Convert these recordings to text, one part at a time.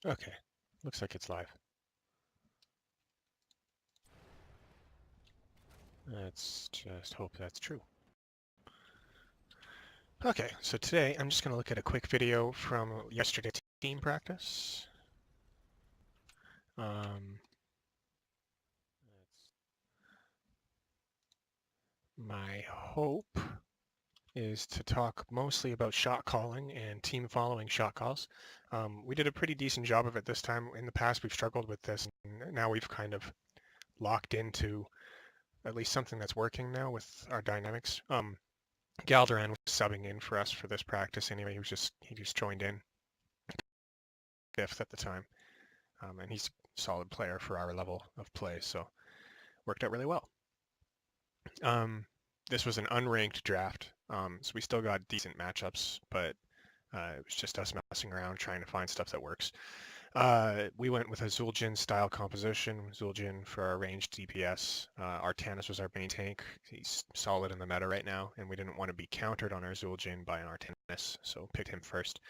Okay, looks like it's live. Let's just hope that's true. Okay, so today I'm just going to look at a quick video from yesterday's team practice. My hope is to talk mostly about shot calling and team following shot calls. We did a pretty decent job of it this time. In the past, we've struggled with this, and now we've kind of locked into at least something that's working now with our dynamics. Galderan was subbing in for us for this practice anyway. He just joined in 5th at the time, and he's a solid player for our level of play, so worked out really well. This was an unranked draft, so we still got decent matchups, but it was just us messing around trying to find stuff that works. We went with a Zul'jin style composition. Zul'jin for our ranged DPS. Artanis was our main tank. He's solid in the meta right now, and we didn't want to be countered on our Zul'jin by an Artanis, so picked him first.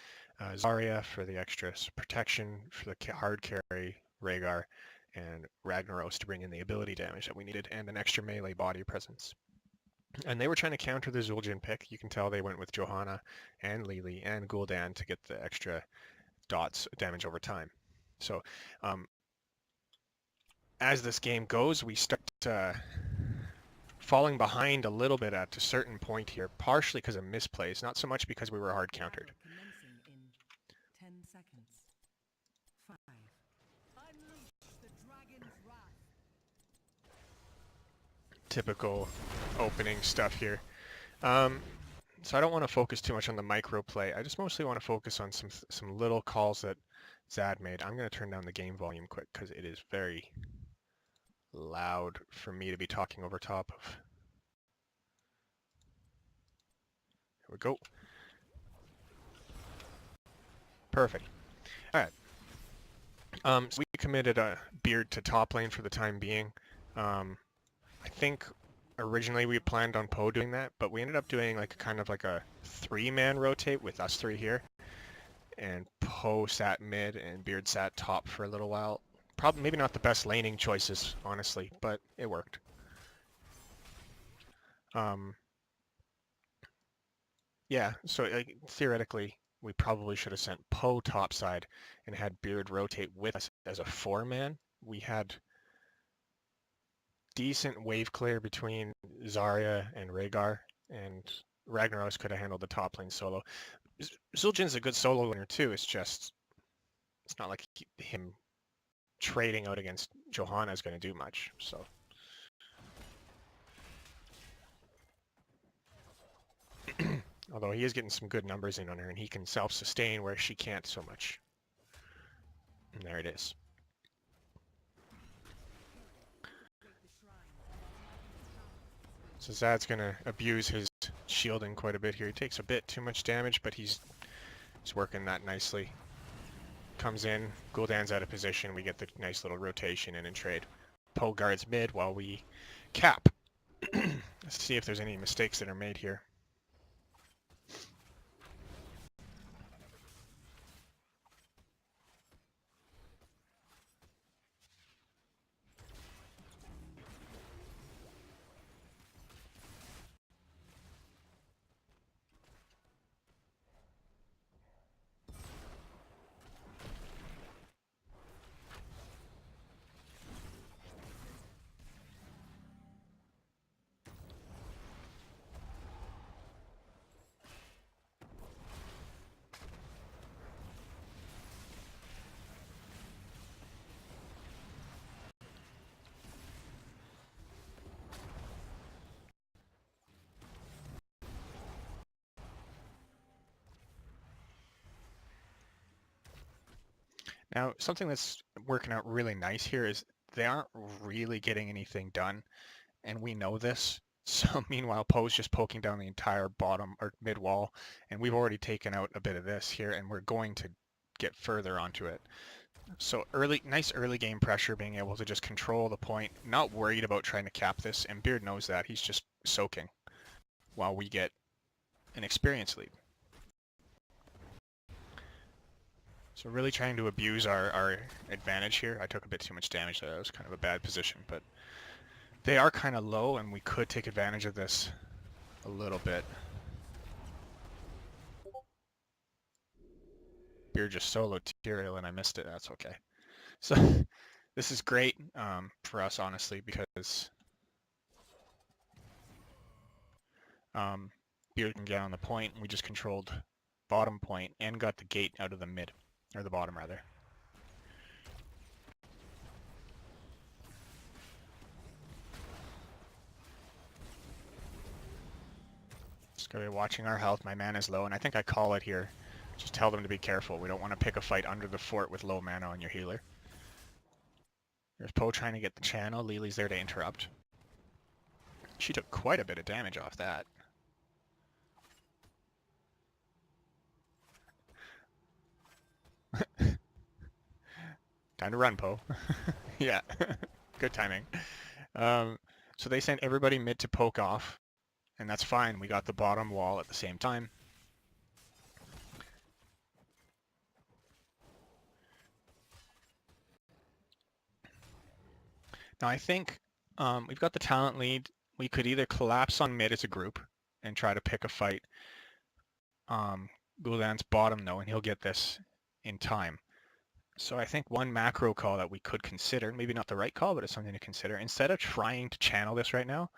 Zarya for the extra protection, for the hard carry, Rhaegar, and Ragnaros to bring in the ability damage that we needed, and an extra melee body presence. And they were trying to counter the Zul'jin pick. You can tell they went with Johanna and Lili and Gul'dan to get the extra dots damage over time. So as this game goes, we start falling behind a little bit at a certain point here, partially because of misplays, not so much because we were hard countered. Typical opening stuff here. So I don't want to focus too much on the micro play. I just mostly want to focus on some little calls that Zad made. I'm going to turn down the game volume quick because it is very loud for me to be talking over top of. There we go. Perfect. All right. So we committed a Beard to top lane for the time being. I think originally we planned on Poe doing that, but we ended up doing like kind of like a 3-man rotate with us 3 here. And Poe sat mid and Beard sat top for a little while. Probably maybe not the best laning choices, honestly, but it worked. Yeah, so like, theoretically, we probably should have sent Poe topside and had Beard rotate with us as a 4-man. We had decent wave clear between Zarya and Rhaegar, and Ragnaros could have handled the top lane solo. Zul'jin's a good solo winner too. It's not like him trading out against Johanna is going to do much. So. Although he is getting some good numbers in on her, and he can self-sustain where she can't so much. And there it is. So Zad's going to abuse his shielding quite a bit here. He takes a bit too much damage, but he's working that nicely. Comes in, Gul'dan's out of position, we get the nice little rotation in and trade. Poe guards mid while we cap. Let's see if there's any mistakes that are made here. Now, something that's working out really nice here is they aren't really getting anything done, and we know this. So meanwhile, Poe's just poking down the entire bottom or mid wall, and we've already taken out a bit of this here, and we're going to get further onto it. So nice early game pressure, being able to just control the point, not worried about trying to cap this, and Beard knows that. He's just soaking while we get an experience lead. So really trying to abuse our advantage here. I took a bit too much damage there. That was kind of a bad position, but they are kind of low, and we could take advantage of this a little bit. You're just solo Tyrael, and I missed it. That's okay. So this is great for us, honestly, because Beard can get on the point, and we just controlled bottom point and got the gate out of the mid, or the bottom rather. Just gotta be watching our health. My mana is low, and I think I call it here. Just tell them to be careful. We don't want to pick a fight under the fort with low mana on your healer. There's Poe trying to get the channel. Lily's there to interrupt. She took quite a bit of damage off that. Time to run, Poe. Yeah, good timing. So they sent everybody mid to poke off, and that's fine. We got the bottom wall at the same time. Now I think we've got the talent lead. We could either collapse on mid as a group and try to pick a fight. Gul'dan's bottom though, and he'll get this in time. So I think one macro call that we could consider, maybe not the right call, but it's something to consider. Instead of trying to channel this right now,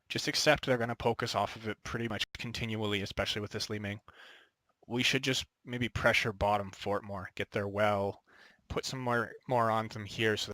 just accept they're going to poke us off of it pretty much continually, especially with this Li Ming. We should just maybe pressure bottom fort more, get their well, put some more on them here so